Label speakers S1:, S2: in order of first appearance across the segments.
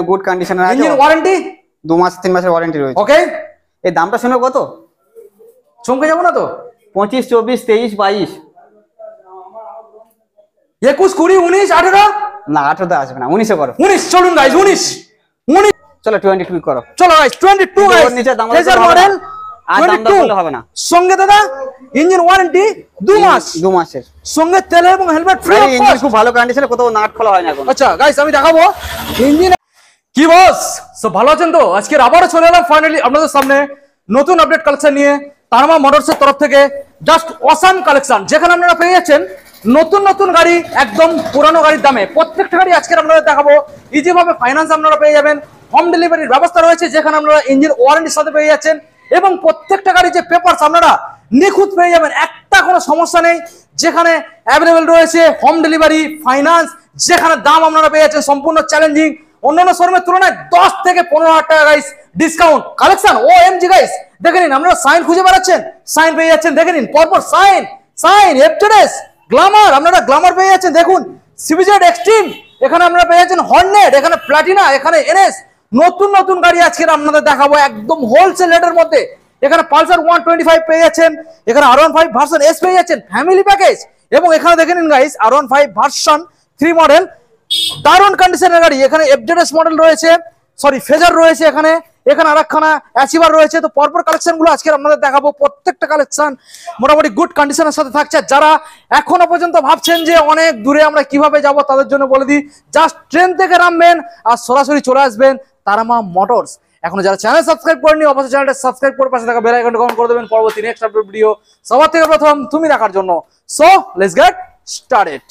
S1: Good কন্ডিশনে আছে।
S2: Engine warranty
S1: 2 মাস 3 মাসের ওয়ারেন্টি রয়েছে।
S2: ওকে,
S1: এই দামটা শুনে কত?
S2: চমকে যাবো না তো?
S1: 25, 24, 23, 22,
S2: 21, 20, 19, 18
S1: না 18 তে আসবে না, 19 এ করো।
S2: 19 চলুন গাইস, 19
S1: চলো 22 করো।
S2: চলো গাইস 22 গাইস, ফ্রেজার মডেল
S1: আর দাম দর করলে হবে না।
S2: সঙ্গে দাদা ইঞ্জিন ওয়ারেন্টি 2 মাস,
S1: 2 মাসের
S2: সঙ্গে তেল এবং হেলমেট ফ্রি।
S1: ইঞ্জিন খুব ভালো কন্ডিশনে, কোথাও নাট খোলা হয় না এখন।
S2: আচ্ছা গাইস আমি দেখাবো ইঞ্জিন। কি বস, সব ভালো আছেন তো? আজকে আবারও চলে এলাম ফাইনালি আপনাদের সামনে নতুন আপডেট কালেকশন নিয়ে তারমা মোটরসের তরফ থেকে। জাস্ট অসাম কালেকশন, যেখানে আপনারা পেয়ে যাচ্ছেন নতুন নতুন গাড়ি একদম পুরানো গাড়ির দামে। প্রত্যেকটা গাড়ি আজকে আপনাদের দেখাবো। ইজি ভাবে ফাইন্যান্স আপনারা পেয়ে যাবেন, হোম ডেলিভারির ব্যবস্থা রয়েছে যেখানে আপনারা ইঞ্জিন ওয়ারেন্টির সাথে পেয়ে যাচ্ছেন, এবং প্রত্যেকটা গাড়ি যে পেপারস আপনারা নিখুঁত পেয়ে যাবেন, একটা কোনো সমস্যা নেই। যেখানে অ্যাভেলেবেল রয়েছে হোম ডেলিভারি, ফাইন্যান্স, যেখানে দাম আপনারা পেয়ে যাচ্ছেন সম্পূর্ণ চ্যালেঞ্জিং। অন্যান্য শোরুমের তুলনায় 10 থেকে 15,000 টাকা গাইস ডিসকাউন্ট কালেকশন। ও এমজি গাইস, দেখে নিন আপনারা সাইন খুঁজে বেড়াচ্ছেন, সাইন পেয়ে যাচ্ছেন। দেখে নিন পরপর সাইন, এফজেডএস, গ্ল্যামার, আপনারা গ্ল্যামার পেয়ে যাচ্ছেন। দেখুন সিবিজেড এক্সট্রিম, এখানে আপনারা পেয়ে যাচ্ছেন হর্নেট, এখানে প্লাটিনা, এখানে এনএস। নতুন নতুন গাড়ি আজকে আপনাদের দেখাবো একদম হোলসেল রেটের মধ্যে। এখানে পালসার 125 পেয়ে যাচ্ছেন, এখানে R15 ভার্সন এস পেয়ে যাচ্ছেন ফ্যামিলি প্যাকেজ, এবং এখানে দেখে নিন গাইস R15 ভার্সন 3 মডেল, দারুণ কন্ডিশনের গাড়ি। এখানে এফজেডএস মডেল রয়েছে, সরি ফেজার রয়েছে, এখানে আরেকখানা অ্যাচিভার রয়েছে। তো পরপর কালেকশন গুলো আজকে আপনাদের দেখাবো। প্রত্যেকটা কালেকশন মোটামুটি গুড কন্ডিশনের সাথে থাকছে। যারা এখনো পর্যন্ত ভাবছেন যে অনেক দূরে আমরা কিভাবে যাব, তাদের জন্য বলে দিই, জাস্ট ট্রেন থেকে নামবেন আর সরাসরি চলে আসবেন তারামা মোটরস। এখনো যারা চ্যানেল সাবস্ক্রাইব করেনি অবশ্যই চ্যানেলটা সাবস্ক্রাইব করে পাশে থাকা বেল আইকনটা অন করে দেবেন পরবর্তী নেক্সট আপডেট ভিডিও সবার থেকে প্রথম তুমি দেখার জন্য। So let's get started.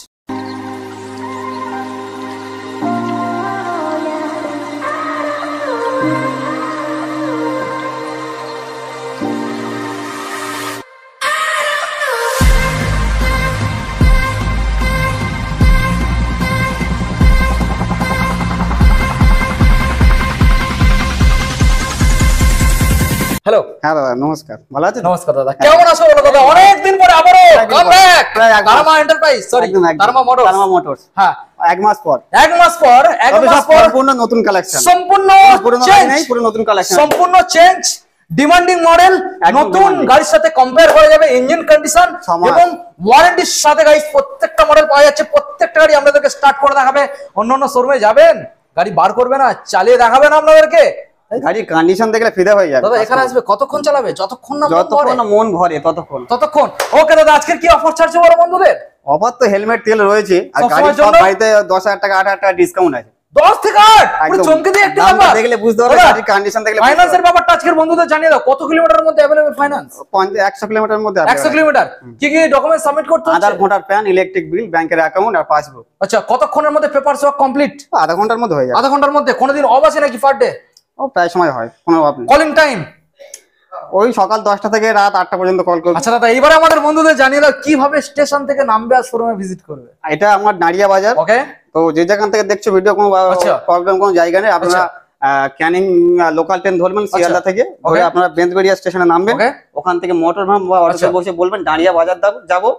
S2: Hello,
S1: হ্যাঁ দাদা নমস্কার, ভালো আছেন?
S2: নমস্কার দাদা, কেমন আছো বলো দাদা? অনেকদিন পরে আবারো come back Tarma enterprise, sorry Tarma motors. হ্যাঁ,
S1: এক মাস পর
S2: সম্পূর্ণ
S1: নতুন কালেকশন,
S2: সম্পূর্ণ
S1: পুরো নতুন কালেকশন,
S2: সম্পূর্ণ চেঞ্জ, ডিমান্ডিং মডেল, নতুন গাড়ির সাথে কম্পেয়ার করা যাবে ইঞ্জিন কন্ডিশন এবং ওয়ারেন্টির সাথে গাইস প্রত্যেকটা মডেল পাওয়া যাচ্ছে। প্রত্যেকটা গাড়ি আপনাদেরকে স্টার্ট করে দেখাবে। অন্যান্য শোরুমে যাবেন, গাড়ি বার করবে না, চালিয়ে দেখাবেন আপনাদেরকে।
S1: গাড়ির কন্ডিশন দেখলে ফিদা হয়ে যাবে।
S2: দাদা এখানে আসবে, কতক্ষণ চালাবে? যতক্ষণ না
S1: মন ভরে ততক্ষণ।
S2: ওকে দাদা, আজকে কি অফার ছাড়ছে বড় বন্ধুদের?
S1: অফার তো হেলমেট তেল রয়েছে, আর গাড়ির সব গাড়িতে 10,000 টাকা 8,000 টাকা ডিসকাউন্ট আছে।
S2: 10 থেকে 8 পুরো চমকে দিয়ে একটা ব্যাপার
S1: দেখলে বুঝতে পারবে, গাড়ির কন্ডিশন দেখলে।
S2: ফাইন্যান্সের ব্যাপারটা আজকের বন্ধুদের জানিয়ে দাও। কত কিলোমিটারের মধ্যে अवेलेबल ফাইন্যান্স?
S1: 100 কিলোমিটারের মধ্যে।
S2: 100 কিলোমিটার। কি কি ডকুমেন্ট সাবমিট করতে হচ্ছে?
S1: আধার, ভোটার, প্যান, ইলেকট্রিক বিল, ব্যাংকের অ্যাকাউন্ট আর পাসবুক।
S2: আচ্ছা, কতক্ষণের মধ্যে পেপারস ওয়ার্ক কমপ্লিট?
S1: আধা ঘন্টার মধ্যে হয়ে যাবে।
S2: আধা ঘন্টার মধ্যে? কোনদিন অফ আছে নাকি পার ডে?
S1: ও প্রায় সময় হয়, কোনো অফ নেই।
S2: কলিং টাইম
S1: ওই সকাল 10টা থেকে রাত 8টা পর্যন্ত কল করবে।
S2: আচ্ছা দাদা, এবারে আমাদের বন্ধুদের জানিয়ে দাও কিভাবে স্টেশন থেকে নামবে আর শোরুমে ভিজিট করবে।
S1: এটা আমার নাড়িয়া বাজার।
S2: ওকে,
S1: তো যে যেখান থেকে দেখছো ভিডিও, কোনো প্রবলেম কোনো জায়গা নেই। আপনারা ক্যানিং লোকাল ট্রেন ধরবেন শিয়ালদা থেকে, ধরে আপনারা বেঞ্চবেরিয়া স্টেশনে নামবেন। ওখান থেকে মোটর ভাম বা অটোতে বসে বলবেন নাড়িয়া বাজার যাবো,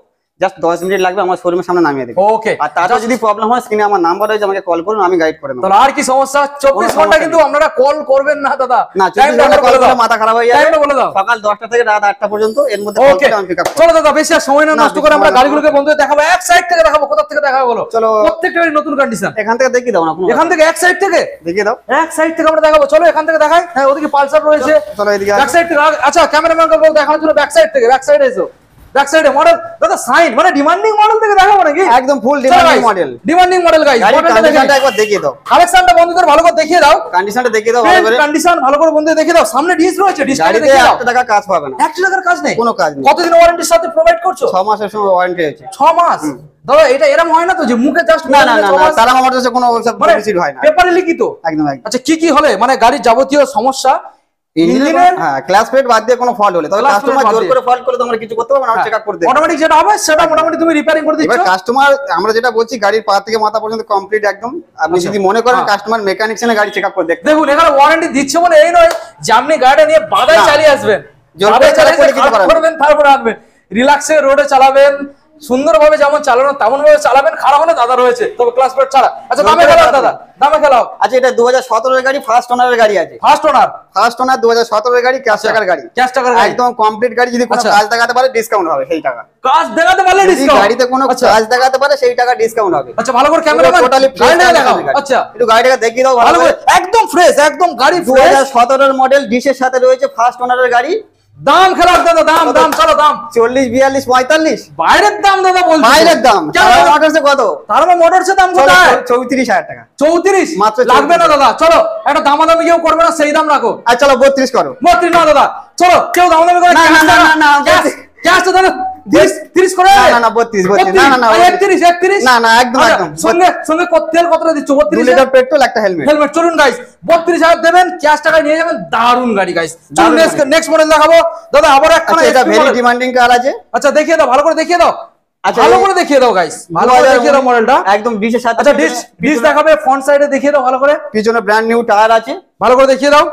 S1: জাস্ট 10 মিনিট লাগবে, আমার শোরুমের সামনে নামিয়ে দেবে।
S2: ওকে,
S1: আর তারপর যদি প্রবলেম হয় স্ক্রিনে আমার নাম্বার রয়েছে, আমাকে কল করুন, আমি গাইড করে দেব।
S2: তাহলে আর কি সমস্যা? 24 ঘন্টা কিন্তু আপনারা কল করবেন না দাদা।
S1: না, 24 ঘন্টা কল করলে মাথা খারাপ হয়ে যাবে। বলে দাও সকাল 10টা থেকে রাত 8টা পর্যন্ত, এর মধ্যে কল করে আমি পিকআপ করব।
S2: চলো দাদা, বেশি আর সময় না নষ্ট করে আমরা গাড়িগুলোকে বন্ধুদের দেখাবো। এক সাইড থেকে দেখাবো। কোথা থেকে দেখাবো বলো?
S1: চলো,
S2: প্রত্যেকটা নতুন কন্ডিশন
S1: এখান থেকে দেখিয়ে দাও না।
S2: এখান থেকে এক সাইড থেকে
S1: দেখিয়ে দাও।
S2: এক সাইড থেকে আমরা দেখাবো। চলো এখান থেকে দেখাই। হ্যাঁ, ওদিকে পালসার রয়েছে।
S1: চলো এদিকে
S2: ব্যাক সাইড থেকে। আচ্ছা, ক্যামেরাম্যানকে বল দেখানোর জন্য ব্যাক সাইড থেকে। ব্যাক সাইডে এসো। ব্যাক সাইডে মডেল দাদা, সাইন মানে ডিমান্ডিং মডেল থেকে দেখাবো নাকি?
S1: একদম full demanding model.
S2: Demanding model guys,
S1: কন্ডিশনটা একবার দেখিয়ে দাও।
S2: কালেকশনটা বন্ধুদের ভালো করে দেখিয়ে দাও।
S1: কন্ডিশনটা দেখিয়ে দাও ভালো করে।
S2: কন্ডিশন ভালো করে বন্ধুদের দেখিয়ে দাও। সামনে ডিস রয়েছে, ডিসটা দেখিয়ে দাও।
S1: 1 টাকা কাজ পাবে না।
S2: 1 টাকার কাজ নেই,
S1: কোনো কাজ নেই।
S2: কতদিন ওয়ারেন্টির সাথে প্রোভাইড করছো?
S1: 6 মাসের সময় ওয়ারেন্টি আছে।
S2: 6 মাস? দাদা এটা এরকম হয় না তো যে মুখে জাস্ট?
S1: না না না, তারা আমার কাছে কোনো ওসব বেনিফিট হয় না,
S2: পেপারে লিখিত একদম। আচ্ছা, কি কি হলে মানে গাড়ির যাবতীয় সমস্যা ইঞ্জিনের
S1: ক্লাস প্লেট বাদ দিয়ে কোনো ফল্ট হলে, তবে কাস্টমার জোর করে ফল্ট করে তোমরা কিছু করতে পারবে না, আমরা চেকআপ করে দেব।
S2: অটোমেটিক যেটা হবে সেটা মোটামুটি তুমি রিপেয়ারিং করে দিচ্ছ।
S1: এবার কাস্টমার, আমরা যেটা বলছি গাড়ির পা থেকে মাথা পর্যন্ত কমপ্লিট একদম। আপনি যদি মনে করেন কাস্টমার মেকানিক এনে গাড়ি চেকআপ করে দেখতে,
S2: দেখুন এখানে ওয়ারেন্টি দিচ্ছে বলে এই নয় যে আপনি গাড়িটা নিয়ে বাদায় চালিয়ে আসবেন,
S1: জোর করে চালিয়ে কিছু
S2: করবেন তারপর আসবেন। রিল্যাক্সে রোডে চালাবেন, সুন্দরভাবে যেমন চালানো তেমন ভাবে চালাবেন, খারাপ হলে দাদা রয়েছে, তবে ক্লাস প্লেট ছাড়া। আচ্ছা দামে খেলাও দাদা, দামে খেলাও।
S1: আচ্ছা এটা 2017 এর গাড়ি, ফার্স্ট ওনারের গাড়ি আছে।
S2: ফার্স্ট ওনার
S1: 2017 এর গাড়ি, ক্যাশ টাকার গাড়ি,
S2: ক্যাশ টাকার গাড়ি,
S1: একদম কমপ্লিট গাড়ি। যদি কোনো কাজ দেখাতে পারে ডিসকাউন্ট হবে সেই টাকা।
S2: কাজ দেখাতে পারলে ডিসকাউন্ট,
S1: গাড়িতে কোনো কাজ দেখাতে পারে সেই টাকা ডিসকাউন্ট হবে।
S2: আচ্ছা ভালো করে ক্যামেরাম্যান
S1: টোটালি
S2: গাড়িটা দেখাও। আচ্ছা
S1: একটু গাড়িটাকে দেখিয়ে দাও ভালো করে।
S2: একদম ফ্রেশ, একদম গাড়ি ফ্রেশ।
S1: 2017 এর মডেল, ডিসের সাথে রয়েছে, ফার্স্ট ওনারের গাড়ি।
S2: দাম খেলাও দাদা, দাম দাম চলো দাম।
S1: 40, 42, 45
S2: বাইরের দাম দাদা বলছো?
S1: বাইরের দাম মোটরসে কত?
S2: তারপর মোটরসের দাম কত?
S1: 34,000 টাকা।
S2: 34
S1: মাত্র
S2: লাগবে না দাদা, চলো একটা দামাদামি কেউ করবে না, সেই দাম রাখো।
S1: আর চলো 32 করো।
S2: 32 না দাদা, চলো কেউ দামাদামি করে
S1: না না না না
S2: ক্যাশ তো দাদা 30 করে।
S1: না না 32 না না না
S2: 31
S1: না না একদম একদম।
S2: সঙ্গে সঙ্গে তেল কতটা দিচ্ছ?
S1: 2 লিটার পেট্রোল, একটা হেলমেট।
S2: হেলমেট। চলুন গাইস 32,000 দেবেন, ক্যাশ টাকা নিয়ে যাবেন, দারুন গাড়ি গাইস। চলুন নেক্সট মডেল দেখাবো দাদা। আবার একটা
S1: এটা ভেরি ডিমান্ডিং কার আছে।
S2: আচ্ছা দেখিয়ে দাও, ভালো করে দেখিয়ে দাও।
S1: আচ্ছা
S2: ভালো করে দেখিয়ে দাও গাইস, ভালো করে দেখিয়ে দাও মডেলটা
S1: একদম ডিশের সাথে।
S2: আচ্ছা ডিশ দেখাবে, ফ্রন্ট সাইডে দেখিয়ে দাও ভালো করে।
S1: পিছনে ব্র্যান্ড নিউ টায়ার আছে,
S2: ভালো করে দেখিয়ে দাও।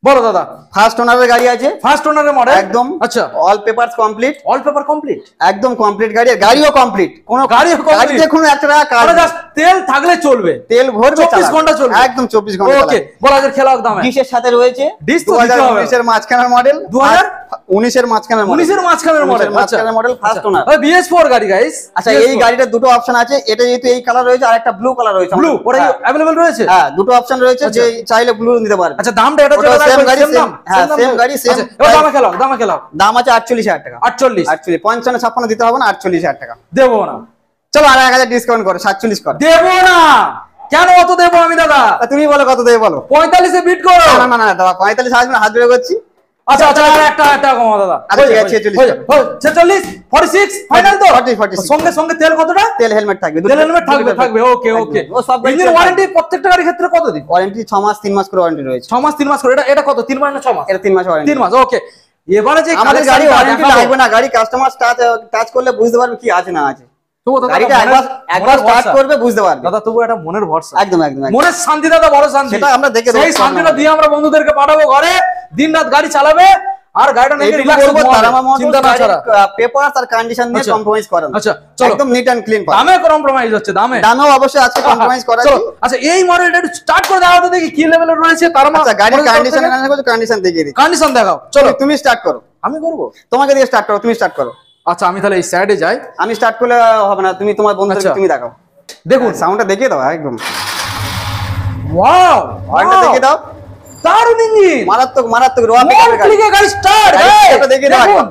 S2: বলো দাদা।
S1: ফার্স্ট ওনারের গাড়ি আছে,
S2: ফার্স্ট ওনারের মডেল
S1: একদম।
S2: আচ্ছা
S1: all papers complete,
S2: all paper complete,
S1: একদম কমপ্লিট গাড়ি। গাড়িও কমপ্লিট, কোনো
S2: গাড়িও কমপ্লিট,
S1: গাড়িতে কোনো একটা কাজ
S2: মানে জাস্ট তেল থাকলে চলবে,
S1: তেল ভরবে
S2: 24 ঘন্টা চলবে,
S1: একদম 24 ঘন্টা।
S2: ওকে বলো আজকে খেলাও দামে।
S1: ডিশের সাথে রয়েছে,
S2: ডিশ তো
S1: 2019 এর মাঝখানের মডেল,
S2: 2019
S1: এর মাঝখানের মডেল,
S2: 19 এর মাঝখানের মডেল। আচ্ছা
S1: মডেল ফার্স্ট ওনার।
S2: ওই BS4 গাড়ি গাইস।
S1: আচ্ছা এই গাড়িটার দুটো অপশন আছে, এটা যেহেতু এই কালার রয়েছে আর একটা ব্লু কালার রয়েছে।
S2: ব্লু ওটা अवेलेबल রয়েছে?
S1: হ্যাঁ দুটো অপশন রয়েছে, যে চাইলে ব্লু নিতে পারবে।
S2: আচ্ছা দামটা এটা চলে
S1: সেম গাড়ি,
S2: দাম?
S1: হ্যাঁ সেম গাড়ি সেম।
S2: এবার দামে খেলাও, দামে খেলাও।
S1: দাম আছে 48,000 টাকা।
S2: 48
S1: 55 56 দিতে হবে না, 48,000 টাকা
S2: দেবো না।
S1: চলো আর 1000 ডিসকাউন্ট করো, 47 করো।
S2: দেবো না কেন? অত দেবো আমি দাদা?
S1: তুমি বলো কত দেবে বলো।
S2: 45 এ বিট করো।
S1: না না না দাদা 45 আসবে না, হাত ধরে করছি।
S2: আচ্ছা আচ্ছা একটা কমা দাদা।
S1: আচ্ছা ঠিক আছে
S2: 46 46 ফাইনাল তো?
S1: 46
S2: সঙ্গে সঙ্গে তেল কতটা?
S1: তেল হেলমেট থাকবে,
S2: তেল হেলমেট থাকবে। ওকে ওকে।
S1: ও সব
S2: ইঞ্জিন ওয়ারেন্টি প্রত্যেকটা গাড়ির ক্ষেত্রে কত দিন?
S1: ওয়ারেন্টি 6 মাস 3 মাস করে ওয়ারেন্টি রয়েছে।
S2: 6 মাস 3 মাস করে। এটা কত? 3 মাস না 6 মাস?
S1: এটা 3 মাস ওয়ারেন্টি।
S2: 3 মাস ওকে। এবারে যে
S1: আমাদের গাড়ি ওয়ারেন্টি লাগবে না, গাড়ি কাস্টমার টাচ করলে বুঝতে পারবে কি আছে না আছে। গাড়িটা একবার স্টার্ট করবে বুঝতে পারবে
S2: দাদা। তবু এটা মনের ভরসা,
S1: একদম একদম
S2: মনের শান্তি দাদা, বড় শান্তি।
S1: সেটা আমরা দেখে দেব,
S2: সেই শান্তিটা দিয়ে আমরা বন্ধুদেরকে পাঠাবো ঘরে, দিনরাত গাড়ি চালাবে আর গাড়িটা নিয়ে রিল্যাক্স করবে, চিন্তা না ছাড়া।
S1: পেপারস আর কন্ডিশন নিয়ে কম্প্রোমাইজ করেন।
S2: আচ্ছা চলো,
S1: একদম নিট এন্ড ক্লিন।
S2: দামে কম্প্রোমাইজ হচ্ছে? দামেও
S1: অবশ্যই আছে, কম্প্রোমাইজ করা আছে।
S2: আচ্ছা এই মডেলটা একটু স্টার্ট করে দাও তো দেখি কি লেভেলের রয়েছে। তার মানে
S1: গাড়ির কন্ডিশন দেখিয়ে দিই।
S2: কন্ডিশন দেখাও। চলো
S1: তুমি স্টার্ট করো।
S2: আমি করব?
S1: তোমাকে দিয়ে স্টার্ট করো, তুমি স্টার্ট করো।
S2: আচ্ছা আমি তাহলে এই সাইডে যাই।
S1: আমি স্টার্ট করলে হবে না, তুমি তোমার বন্ধুকে তুমি দেখাও।
S2: দেখুন
S1: সাউন্ডটা দেখিয়ে দাও একদম।
S2: ওয়াও
S1: হর্নটা দেখিয়ে দাও।
S2: দারুণ ইঞ্জিন,
S1: মারাত্মক মারাত্মক রোয়া পিকআপের গাড়ি।
S2: ক্লিকে গাড়ি স্টার্ট।
S1: এটা দেখিয়ে দাও একবার।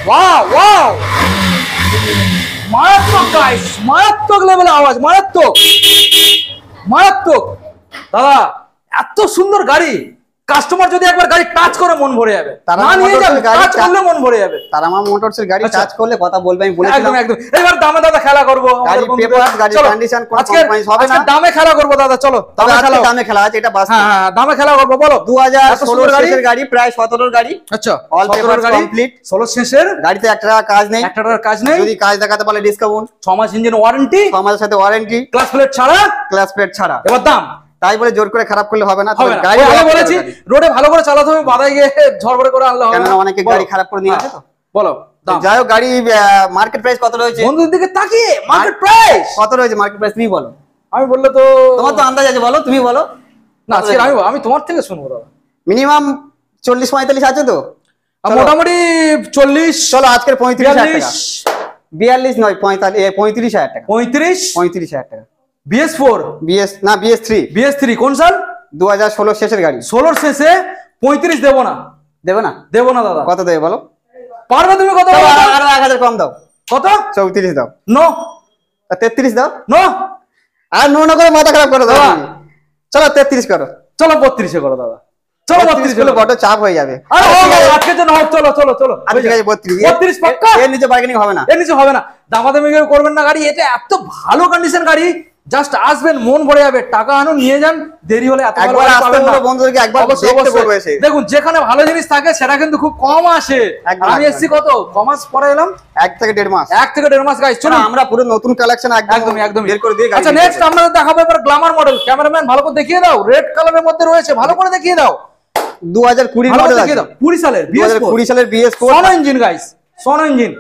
S2: ওয়াও ওয়াও মারাত্মক গাইস, মারাত্মক লেভেলের আওয়াজ, মারাত্মক মারাত্মক। দাদা এত সুন্দর গাড়ি, কাস্টমার যদি একবার গাড়ি টাচ করে মন ভরে যাবে, না নিয়ে যাবে, টাচ করলে মন ভরে যাবে।
S1: তারামা মোটরসের গাড়ি টাচ করলে কথা বলবে, আমি বলেছিলাম।
S2: একদম একদম। এবার দামে দাদা খেলা করব।
S1: গাড়ি পেপার, গাড়ি কন্ডিশন কোন কম্প্রোমাইজ হবে না।
S2: আজকে দামে খেলা করব দাদা, চলো
S1: তবে আজকে দামে খেলা আছে, এটা বাস।
S2: হ্যাঁ দামে খেলা করব। বলো
S1: 2016 শেষের গাড়ি, প্রায় 17 গাড়ি।
S2: আচ্ছা
S1: অল পেপার কমপ্লিট,
S2: 16 শেষের
S1: গাড়িতে একটা টাকা কাজ নেই,
S2: একটা টাকার কাজ নেই।
S1: যদি কাজ দেখাতে পারলে ডিসকাউন্ট।
S2: 6 মাস ইঞ্জিন ওয়ারেন্টি,
S1: 6 মাসের সাথে ওয়ারেন্টি,
S2: ক্লাস প্লেট ছাড়া,
S1: ক্লাস প্লেট ছাড়া।
S2: এবার দাম
S1: তাই বলে জোর করে খারাপ করলে হবে না।
S2: গাড়ি আমি বলেছি রোডে ভালো করে চালাতে হবে, বাধায় গিয়ে ঝড় করে আনলে হবে না।
S1: কেন অনেকে গাড়ি খারাপ করে নিয়ে আসে তো।
S2: বলো দাম।
S1: যাই হোক গাড়ি মার্কেট প্রাইস কত রয়েছে?
S2: বন্ধুদের দিকে তাকিয়ে মার্কেট প্রাইস
S1: কত রয়েছে? মার্কেট প্রাইস তুমি বলো।
S2: আমি বললে তো
S1: তোমার তো আন্দাজ আছে, বলো তুমি বলো।
S2: না আজকে আমি তোমার থেকে শুনবো দাদা।
S1: মিনিমাম 40-45 আছে তো
S2: মোটামুটি 40।
S1: চলো আজকের 35,000 টাকা। 42 নয় 35,000 টাকা। 35,000 টাকা।
S2: BS4
S1: না BS3
S2: কোন সাল?
S1: 2016 শেষের গাড়ি।
S2: 16 শেষে 35 দেবো না।
S1: দেবে না?
S2: দেবো না দাদা।
S1: কত দেবে বলো?
S2: পারবে তুমি কত?
S1: আর 1000 কম দাও।
S2: কত?
S1: 34 দাও।
S2: নো
S1: 33 দাও।
S2: নো
S1: আর নো করে মাথা খারাপ করে দাও। চলো 33 করো।
S2: চলো 32 এ করো দাদা। চলো 32
S1: করলে বড় চাপ হয়ে যাবে।
S2: আরে আজকে জন্য হোক, চলো চলো চলো।
S1: আচ্ছা ঠিক আছে
S2: 32 পাক্কা।
S1: এর নিচে বার্গেনিং হবে না,
S2: এর নিচে হবে না। দামাদামি করবেন না গাড়ি, এটা এত ভালো কন্ডিশন গাড়ি, জাস্ট আসবেন মন ভরে যাবে। টাকা আনুন নিয়ে যান, দেরি হলে এত ভালো গাড়ি পাবেন না।
S1: বন্ধুদেরকে একবার দেখতে বলবো এসে।
S2: দেখুন যেখানে ভালো জিনিস থাকে সেটা কিন্তু খুব কম আসে। আমি এসেছি কত কমাস পরে এলাম
S1: 1 থেকে 1.5 মাস।
S2: 1 থেকে 1.5 মাস গাইস। চলো
S1: আমরা পুরো নতুন কালেকশন একদম বের করে দিয়ে গাড়ি।
S2: আচ্ছা নেক্সট আমরা দেখাবো এবার গ্ল্যামার মডেল। ক্যামেরাম্যান ভালো করে দেখিয়ে দাও, রেড কালারের মধ্যে রয়েছে, ভালো করে দেখিয়ে দাও।
S1: 2020 মডেল আছে।
S2: 20 সালের BS4
S1: 2020 সালের BS4
S2: সোনো ইঞ্জিন গাইস, সোনো ইঞ্জিন।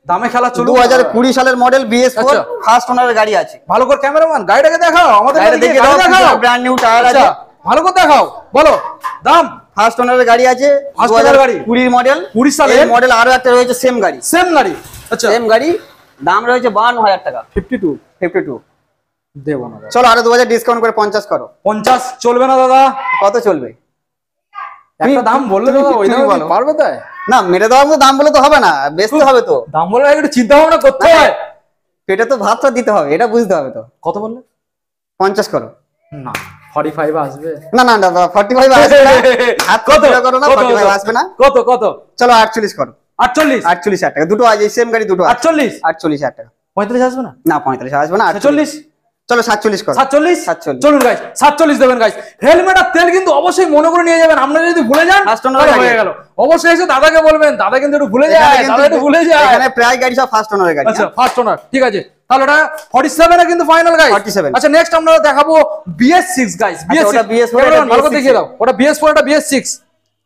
S2: দামে খেলা চলুক।
S1: 2020 সালের মডেল BS4
S2: আচ্ছা।
S1: ফার্স্ট ওনারের গাড়ি আছে।
S2: ভালো করে ক্যামেরাম্যান গাড়িটাকে দেখাও, আমাদের
S1: গাড়িটা
S2: দিকে
S1: দেখে দাও,
S2: দেখাও।
S1: ব্র্যান্ড নিউ টায়ার
S2: আচ্ছা,
S1: আছে।
S2: ভালো করে দেখাও, বলো দাম।
S1: ফার্স্ট ওনারের গাড়ি আছে,
S2: First owner গাড়ি।
S1: 2020 মডেল।
S2: 20 সালের।
S1: এই মডেল আরো একটা রয়েছে সেম গাড়ি।
S2: সেম গাড়ি। আচ্ছা,
S1: সেম গাড়ি, দাম রয়েছে 52,000 টাকা।
S2: 52 দেবো না দাদা।
S1: চলো আরো 2000 ডিসকাউন্ট করে 50 করো।
S2: 50 চলবে না দাদা?
S1: কত চলবে?
S2: একটা দাম বললে দাদা ওই দামে
S1: বলো।
S2: পারবে তাই?
S1: না মেরে দেওয়ার মতো দাম বলে তো হবে না, বেচতে হবে তো।
S2: দাম বলে একটু চিন্তা ভাবনা করতে হয়।
S1: পেটে তো ভাতটা দিতে হবে, এটা বুঝতে হবে তো।
S2: কত বললে?
S1: 50 করো।
S2: না 45 আসবে
S1: না না না 45 আসবে না, হাত
S2: কত
S1: কত করো না, 45 আসবে না।
S2: কত কত?
S1: চলো 48 করো।
S2: 48
S1: 48,000 টাকা দুটো আছে, সেম গাড়ি দুটো আছে।
S2: 48
S1: 48,000 টাকা।
S2: 45 আসবে না?
S1: না 45 আসবে না,
S2: 40
S1: চলো 47 করো।
S2: 47 চলুন গাইস 47 দেবেন গাইস। হেলমেট আর তেল কিন্তু অবশ্যই মনে করে নিয়ে যাবেন, আপনারা যদি ভুলে যান
S1: First owner
S2: তাহলে
S1: গাড়ি
S2: হয়ে
S1: আছে।
S2: গেল। অবশ্যই এসে দাদাকে বলবেন, দাদা কিন্তু একটু ভুলে যায়, দাদা একটু ভুলে যায়।
S1: এখানে প্রায় গাড়ি সব ফার্স্ট ওনারের গাড়ি।
S2: আচ্ছা ফার্স্ট ওনার, ঠিক আছে। তাহলে ওটা 47 এ কিন্তু ফাইনাল গাইস।
S1: 47
S2: আচ্ছা নেক্সট আমরা দেখাবো BS6 গাইস।
S1: ওটা BS4
S2: এবার
S1: এটা
S2: ভালো করে
S1: BS6
S2: দেখিয়ে দাও, ওটা BS4 এটা BS6।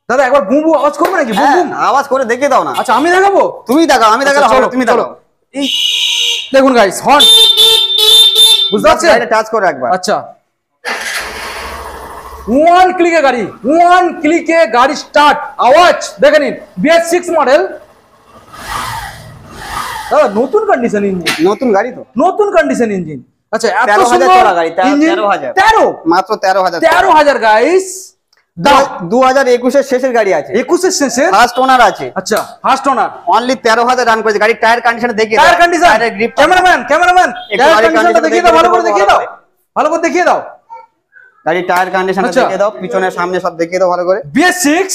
S2: দাদা একবার বুম বুম আওয়াজ করবে নাকি? বুম
S1: হ্যাঁ,
S2: বুম
S1: আওয়াজ করে দেখিয়ে দাও না।
S2: আচ্ছা আমি দেখাবো,
S1: তুমি দেখাও, আমি দেখালে
S2: আচ্ছা,
S1: হবে না, তুমি দেখাও।
S2: এই দেখুন গাইস হর্ন, বুঝতে পারছেন?
S1: এটা টাচ করো একবার।
S2: আচ্ছা ওয়ান ক্লিকে গাড়ি, ওয়ান ক্লিকে গাড়ি স্টার্ট, আওয়াজ দেখে নিন। BS6 মডেল দাদা, নতুন কন্ডিশন ইঞ্জিন,
S1: নতুন গাড়ি তো,
S2: নতুন কন্ডিশন ইঞ্জিন। আচ্ছা এত
S1: 13,000
S2: সুন্দর
S1: চলা গাড়ি,
S2: ইঞ্জিন।
S1: 13,000
S2: 13
S1: মাত্র 13,000
S2: 13,000 গাইস।
S1: 2021 এর শেষের গাড়ি আছে,
S2: 21 এর শেষে।
S1: ফার্স্ট ওনার আছে।
S2: আচ্ছা ফার্স্ট ওনার,
S1: অনলি 13,000 রান করেছে গাড়ি। টায়ার কন্ডিশন দেখিয়ে
S2: টায়ার কন্ডিশন।
S1: গ্রিপ
S2: ক্যামেরাম্যান
S1: একটু
S2: টায়ার
S1: গাড়ির
S2: কন্ডিশনটা
S1: condition
S2: দেখিয়ে দাও, ভালো করে
S1: দেখিয়ে
S2: দেখিয়ে
S1: দাও,
S2: দাও, ভালো করে দেখিয়ে দাও।
S1: গাড়ি টায়ার কন্ডিশন
S2: আচ্ছা।
S1: দেখিয়ে দাও, পিছনে সামনে সব দেখিয়ে দাও ভালো করে।
S2: BS6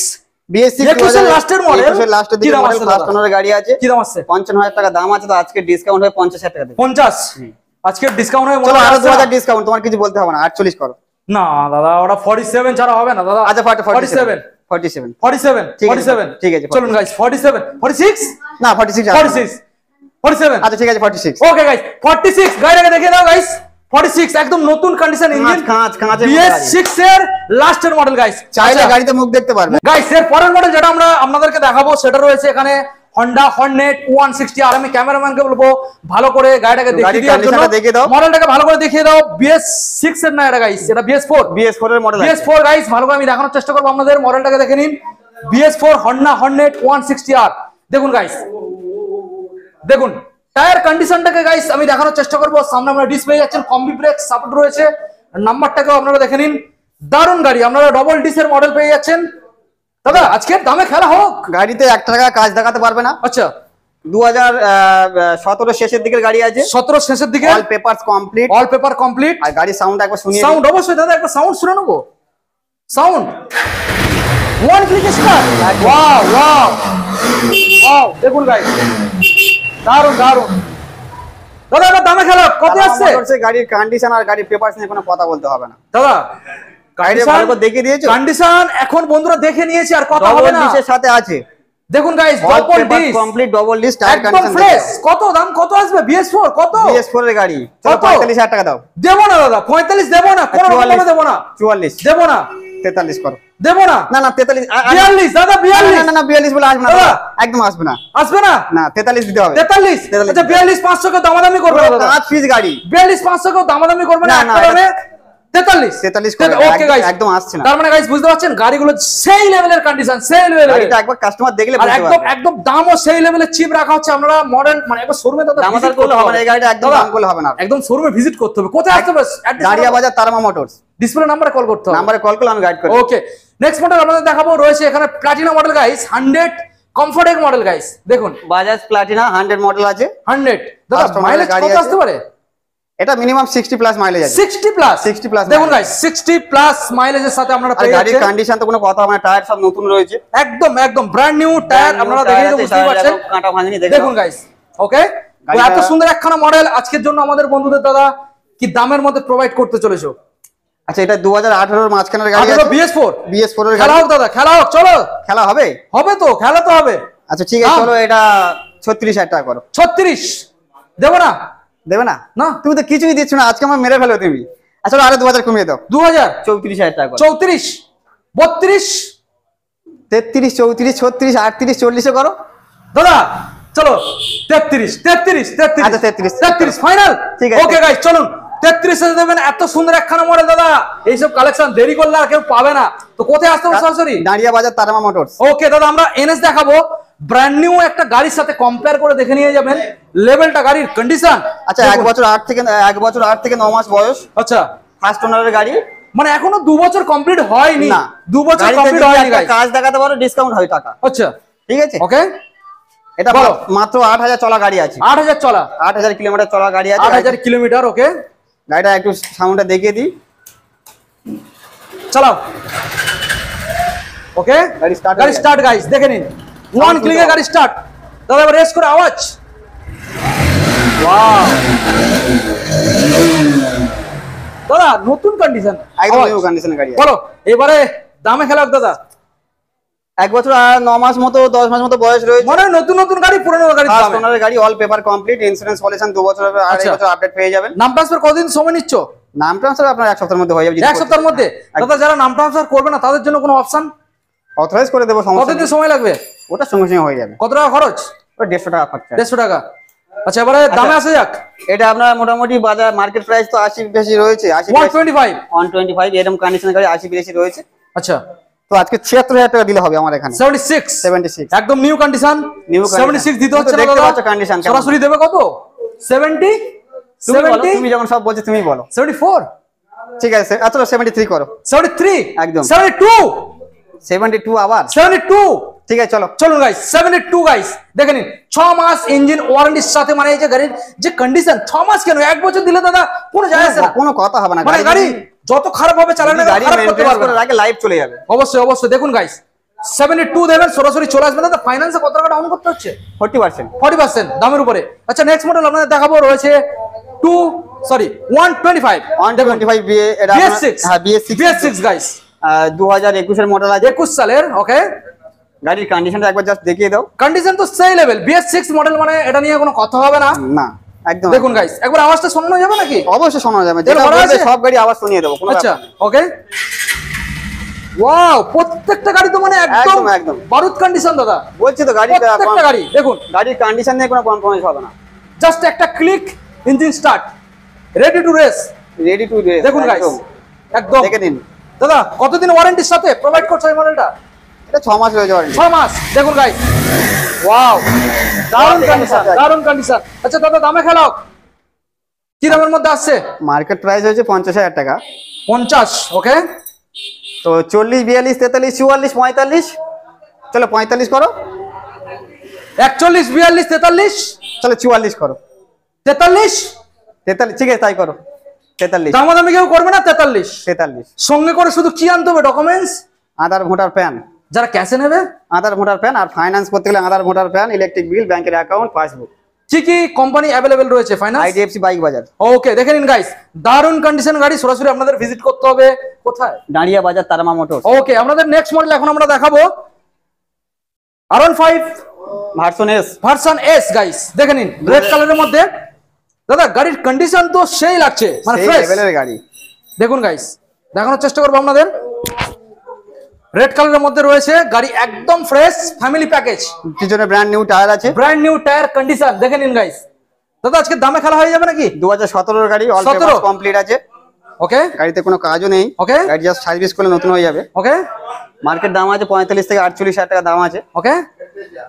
S1: BS6
S2: 21 এর লাস্টের মডেল,
S1: 21 এর লাস্টের
S2: কি
S1: দিকে
S2: দাম
S1: মডেল,
S2: আছে
S1: ফার্স্ট
S2: দাদা?
S1: ওনারের গাড়ি আছে।
S2: কি দাম আছে?
S1: 55,000 টাকা দাম আছে, তো আজকে ডিসকাউন্ট হয়ে 50,000 টাকা দেবে।
S2: 50 আজকে ডিসকাউন্ট হয়ে
S1: চলো আরো
S2: আসছে না?
S1: 2000 ডিসকাউন্ট, তোমার কিছু বলতে হবে না, 48 করো।
S2: না দাদা ওটা 47 ছাড়া হবে না দাদা।
S1: আচ্ছা
S2: 47
S1: 47
S2: 47
S1: ঠিক আছে,
S2: 47
S1: ঠিক আছে,
S2: চলুন গাইস 47 46
S1: না 46
S2: 46 47
S1: আচ্ছা ঠিক আছে 46।
S2: ওকে গাইস 46 গাড়িটাকে দেখে দাও গাইস। 46 একদম নতুন কন্ডিশন ইঞ্জিন,
S1: কাঁচের
S2: BS6 এর লাস্টের মডেল গাইস।
S1: চাইলে গাড়িতে মুখ দেখতে পারবে।
S2: গাইস এর পরের মডেল যেটা আমরা আপনাদেরকে দেখাবো সেটা রয়েছে এখানে Honda Hornet 160 আর। আমি ক্যামেরাম্যানকে বলবো ভালো করে গাড়িটাকে দেখিয়ে দেওয়ার জন্য,
S1: দেখিয়ে দাও,
S2: মডেলটাকে ভালো করে দেখিয়ে দাও। BS6 এর না এটা গাইস, এটা
S1: BS4 এর মডেল আছে।
S2: BS4 গাইস ভালো করে আমি দেখানোর চেষ্টা করবো আপনাদের, মডেলটাকে দেখে নিন। BS4 Honda Hornet 160 আর। দেখুন গাইস, দেখুন টায়ার কন্ডিশনটাকে গাইস আমি দেখানোর চেষ্টা করবো। সামনে আমরা ডিসপ্লে যাচ্ছেন, কম্বি ব্রেক সাপোর্ট রয়েছে, নাম্বারটাকেও আপনারা দেখে নিন। দারুণ গাড়ি, আপনারা ডবল ডিস এর মডেল পেয়ে যাচ্ছেন। দাদা আজকের দামে খেলা হোক।
S1: গাড়িতে 1 টাকা কাজ দেখাতে পারবে না।
S2: আচ্ছা
S1: 2017 শেষের দিকের গাড়ি আছে,
S2: 17 শেষের দিকে,
S1: all papers complete,
S2: all paper complete.
S1: আর গাড়ির সাউন্ড একবার শুনিয়ে
S2: সাউন্ড অবশ্যই দাদা একবার সাউন্ড শুনে নেবো। Sound one click start, wow wow wow দেখুন গাইস, দারুণ দারুণ। দাদা এবার দামে খেলা কত আসছে?
S1: গাড়ির কন্ডিশন আর গাড়ির পেপারস নিয়ে কোনো কথা বলতে হবে না
S2: দাদা
S1: গাড়ি ভালো করে দেখিয়ে দিয়েছো,
S2: কন্ডিশন এখন বন্ধুরা দেখে নিয়েছি, আর কথা হবে না।
S1: ডিসের সাথে আছে,
S2: দেখুন guys
S1: all
S2: double
S1: papers
S2: disc
S1: complete, double disc, tyre
S2: একদম
S1: কন্ডিশন
S2: ফ্রেশ। কত দাম কত আসবে BS4 কত?
S1: BS4 এর গাড়ি চলো
S2: কত?
S1: 45,000 টাকা দাও।
S2: দেবো না দাদা, 45 দেবো না, কোনো রকমে দেবো না,
S1: 44
S2: দেবো না,
S1: 43 করো।
S2: দেবো না।
S1: না না 43
S2: 42 দাদা 42
S1: না না 42 বলে আসবে না
S2: দাদা।
S1: একদম আসবে না,
S2: আসবে না,
S1: না 43 দিতে হবে।
S2: 43 আচ্ছা 42 500 কে দামাদামি করবে না দাদা,
S1: 5 পিস গাড়ি
S2: 42 500 কে দামাদামি করবে না,
S1: না, না,
S2: একটা দামে 43
S1: 43 করে,
S2: ওকে গাইস
S1: একদম আসছে না।
S2: তার মানে গাইস বুঝতে পারছেন গাড়িগুলো সেই লেভেলের কন্ডিশন, সেই লেভেলের,
S1: গাড়িটা একবার কাস্টমার দেখলে
S2: আর
S1: বুঝতে
S2: একদম
S1: পারবে।
S2: একদম দামও সেই লেভেলের চিপ রাখা হচ্ছে। আপনারা মডেল মানে একবার শোরুমে দাদা
S1: দামাদার করলে হবে না, এই গাড়িটা একদম দাম করলে হবে না,
S2: একদম শোরুমে ভিজিট করতে হবে। কোথায় আসতে হবে?
S1: দাঁড়িয়া বাজার তারামা মোটরস,
S2: ডিসপ্লে নাম্বারে কল করতে হবে,
S1: নম্বরে কল করলে আমি গাইড করব।
S2: ওকে নেক্সট মডেল আপনাদের দেখাবো, রয়েছে এখানে Platina model guys, 100 ComforTec model guys. দেখুন
S1: বাজাজ প্লাটিনা 100 মডেল আছে,
S2: 100 দাদা
S1: Customer
S2: মাইলেজ
S1: গাড়ি
S2: কত
S1: আছে।
S2: আসতে পারে?
S1: এটা মিনিমাম 60 প্লাস মাইলেজ আছে,
S2: 60 প্লাস
S1: 60 প্লাস
S2: দেখুন গাইস 60 প্লাস মাইলেজের সাথে আপনারা
S1: আর
S2: পেয়ে
S1: গাড়ির
S2: যাচ্ছেন।
S1: কন্ডিশন তো কোনো কথা হবে না, টায়ার সব নতুন রয়েছে,
S2: একদম একদম ব্র্যান্ড নিউ টায়ার, আপনারা দেখে নিতে বুঝতে পারছেন।
S1: কাঁটা ভাঙেনি
S2: দেখুন গাইস ওকে,
S1: গাড়িটা-
S2: এত সুন্দর একখানা মডেল আজকের জন্য আমাদের বন্ধুদের দাদা কি দামের মধ্যে প্রোভাইড করতে চলেছো?
S1: আচ্ছা এটা 2018 এর মাঝখানের গাড়ি আছে,
S2: BS4
S1: BS4 এর
S2: খেলা
S1: গাড়ি,
S2: হোক দাদা, খেলা হোক, চলো
S1: খেলা হবে।
S2: হবে তো, খেলা তো হবে।
S1: আচ্ছা ঠিক আছে
S2: দাম?
S1: চলো এটা 36,000 টাকা করো।
S2: 36 দেবো না,
S1: দেবে না?
S2: না
S1: তুমি তো কিছুই দিচ্ছ না, আজকে আমার মেরে ফেলো তুমি। আচ্ছা আরো 2000 কমিয়ে দাও,
S2: 2000
S1: 34,000 টাকা করো।
S2: 34 32
S1: 33 34 36 38 40 করো।
S2: দাদা চলো 33 33 33
S1: আচ্ছা 33
S2: 33 ফাইনাল।
S1: ঠিক আছে
S2: ওকে গাইস চলুন 33 এ দেবেন। এত সুন্দর একখানা মডেল দাদা, এইসব কালেকশন দেরি করলে আর কেউ পাবে না। তো কোথায় আসতে হবে সরাসরি?
S1: দাঁড়িয়া বাজার তারামা মোটরস।
S2: ওকে দাদা, আমরা এনএস দেখাবো, ব্র্যান্ড নিউ একটা গাড়ির সাথে কম্পেয়ার করে দেখে নিয়ে যাবেন লেভেলটা, গাড়ির কন্ডিশন।
S1: আচ্ছা 1 বছর 8 থেকে 9 মাস বয়স।
S2: আচ্ছা
S1: ফার্স্ট ওনারের গাড়ি,
S2: মানে এখনো 2 বছর কমপ্লিট হয়নি।
S1: না
S2: 2 বছর কমপ্লিট হয়নি গাইস।
S1: কাজ দেখাতে পারো, ডিসকাউন্ট হবে টাকা।
S2: আচ্ছা
S1: ঠিক আছে
S2: ওকে,
S1: এটা মাত্র 8000 চলা গাড়ি আছে।
S2: 8000 চলা,
S1: 8000 কিলোমিটার চলা গাড়ি আছে।
S2: 8000 কিলোমিটার। ওকে
S1: গাড়িটা একটু সাউন্ডটা দেখিয়ে দিই।
S2: চালাও। ওকে
S1: গাড়ি স্টার্ট,
S2: গাড়ি স্টার্ট গাইস, দেখে নিন। ওয়ান ক্লিকে গাড়ি স্টার্ট। দাদা এবার রেস করে আওয়াজ। ওয়াও দাদা, নতুন কন্ডিশন,
S1: একদম নিউ কন্ডিশনের গাড়ি আছে।
S2: বলো এবারে দামে খেলাক দাদা।
S1: 1 বছর আর 9 মাস মতো 10 মাস মতো বয়স রয়েছে।
S2: মানে নতুন নতুন গাড়ি, পুরনো গাড়ি
S1: ফার্স্ট
S2: দামে।
S1: ওনারের গাড়ি, all paper complete, insurance pollution 2 বছর আর 1 বছর আপডেট পেয়ে যাবেন।
S2: নাম ট্রান্সফার কতদিন সময় নিচ্ছ?
S1: নাম ট্রান্সফার আপনার 1 সপ্তাহের মধ্যে হয়ে যাবে।
S2: 1 সপ্তাহের মধ্যে? দাদা যারা নাম ট্রান্সফার করবে না তাদের জন্য কোনো অপশন?
S1: অথরাইজ করে দেবো, সমস্যা
S2: কতদিন
S1: নেই।
S2: সময় লাগবে?
S1: ওটা সঙ্গে সঙ্গে হয়ে যাবে।
S2: কত টাকা খরচ?
S1: ওটা 150 টাকা খরচা।
S2: 150 টাকা। আচ্ছা এবারে দামে আসা যাক।
S1: এটা আপনার মোটামুটি বাজার মার্কেট প্রাইস তো 80 বেশি রয়েছে। 80
S2: 125
S1: 125 এরকম কন্ডিশনের গাড়ি 80 বেশি রয়েছে।
S2: আচ্ছা
S1: তো আজকে 76000 টাকা দিলে হবে আমার এখানে।
S2: 76 একদম নিউ কন্ডিশন।
S1: New condition।
S2: 76 দিতে হচ্ছে না
S1: দেখতে
S2: দাদা?
S1: পাচ্ছ condition কেমন।
S2: সরাসরি দেবে কত? 70
S1: তুমি বলো,
S2: 70
S1: তুমি যখন সব বলছো তুমি বলো।
S2: 74
S1: ঠিক আছে, আচ্ছা 73 করো।
S2: 73
S1: একদম।
S2: 72
S1: 72 আবার।
S2: 72
S1: ঠিক আছে চলো।
S2: চলুন গাইস 72 গাইস দেখে নিন। 6 মাস ইঞ্জিন ওয়ারেন্টির সাথে, মানে এই যে গাড়ির যে কন্ডিশন, 6 মাস কেন 1 বছর দিলে দাদা কোনো যায় আসে না।
S1: কোনো কথা হবে না।
S2: মানে গাড়ি যত খারাপ হবে চালানো,
S1: গাড়ি
S2: খারাপ করতে
S1: মেইনটেনেন্স
S2: পারবে
S1: করে
S2: না।
S1: রাখে, লাইভ চলে যাবে।
S2: অবশ্যই অবশ্যই দেখুন গাইস 72 দেবেন, সরাসরি চলে আসবে। দাদা ফাইন্যান্সে কত টাকা ডাউন করতে হচ্ছে?
S1: 40%।
S2: 40% দামের উপরে। আচ্ছা নেক্সট মডেল আপনাদের দেখাবো, রয়েছে 125
S1: 125 বিএ, এটা
S2: BS6
S1: হ্যাঁ BS6
S2: গাইস
S1: 2021 এর মডেল আছে।
S2: 21 সালের। ওকে
S1: গাড়ির কন্ডিশনটা একবার জাস্ট দেখিয়ে দাও।
S2: কন্ডিশন তো সেই লেভেল। BS6 মডেল, মানে এটা নিয়ে কোনো কথা হবে না।
S1: না একদম।
S2: দেখুন গাইস একবার আওয়াজটা শোনানো যাবে নাকি?
S1: অবশ্যই শোনা যাবে, যেটা
S2: বলা
S1: বলবে
S2: আছে?
S1: সব গাড়ি আওয়াজ শুনিয়ে দেবো, কোনো
S2: আচ্ছা
S1: ব্যাপার নেই।
S2: ওকে। ওয়াও, প্রত্যেকটা গাড়ি তো মানে একদম
S1: একদম, একদম।
S2: বারুদ কন্ডিশন দাদা।
S1: বলছি তো গাড়িটা
S2: প্রত্যেকটা গাড়ি দেখুন,
S1: গাড়ির কন্ডিশন নিয়ে কোনো কম্প্রোমাইজ হবে না।
S2: জাস্ট একটা click, engine start, ready to race.
S1: Ready to race.
S2: দেখুন গাইস একদম।
S1: দেখে নিন।
S2: দাদা কতদিন ওয়ারেন্টির সাথে প্রোভাইড করছে এই মডেলটা?
S1: এটা 6 মাস রয়েছে ওয়ারেন্টি।
S2: 6 মাস। দেখুন গাইস ওয়াও, দারুণ কন্ডিশন, দারুণ কন্ডিশন। আচ্ছা দাদা দামে খেলাও, কি দামের মধ্যে আসছে?
S1: মার্কেট প্রাইস হয়েছে 50,000 টাকা।
S2: 50। ওকে
S1: তো 40 42 43 44 45, চলো 45 করো।
S2: 41 42 43
S1: চলো 44 করো।
S2: 43
S1: 43 ঠিক আছে, তাই করো। 43
S2: দামাদামি কেউ করবে না। 43
S1: 43।
S2: সঙ্গে করে শুধু কি আনতে হবে? ডকুমেন্টস,
S1: আধার ভোটার প্যান।
S2: যারা ক্যাশে নেবে
S1: আধার ভোটার প্যান, আর ফাইন্যান্স করতে গেলে আধার ভোটার প্যান, ইলেকট্রিক বিল, ব্যাংকের অ্যাকাউন্ট, পাসবুক।
S2: কি কি কোম্পানি অ্যাভেলেবেল রয়েছে ফাইন্যান্স?
S1: IDFC বাইক বাজার।
S2: ওকে দেখে নিন গাইস, দারুণ কন্ডিশন গাড়ি। সরাসরি আপনাদের ভিজিট করতে হবে কোথায়?
S1: দাঁড়িয়া বাজার তারামা মোটরস।
S2: ওকে আপনাদের নেক্সট মডেল এখন আমরা দেখাবো R15 ভার্সন এস গাইস। দেখে নিন রেড কালারের মধ্যে। দাদা গাড়ির কন্ডিশন তো সেই লাগছে, মানে
S1: সেই
S2: ফ্রেশ
S1: লেভেলের গাড়ি।
S2: দেখুন গাইস, দেখানোর চেষ্টা করবো আপনাদের। রেড কালারের মধ্যে রয়েছে গাড়ি, একদম ফ্রেশ ফ্যামিলি প্যাকেজ।
S1: পিছনে ব্র্যান্ড নিউ টায়ার আছে।
S2: ব্র্যান্ড নিউ টায়ার কন্ডিশন দেখে নিন গাইস। দাদা আজকে দামে খেলা হয়ে যাবে নাকি?
S1: 2017 এর গাড়ি, অল
S2: 17
S1: পেপারস কমপ্লিট আছে।
S2: ওকে
S1: গাড়িতে কোনো কাজও নেই।
S2: ওকে
S1: গাড়ি জাস্ট সার্ভিস করলে নতুন হয়ে যাবে।
S2: ওকে
S1: মার্কেট দাম আছে 45 থেকে 48,000 টাকা দাম আছে।
S2: ওকে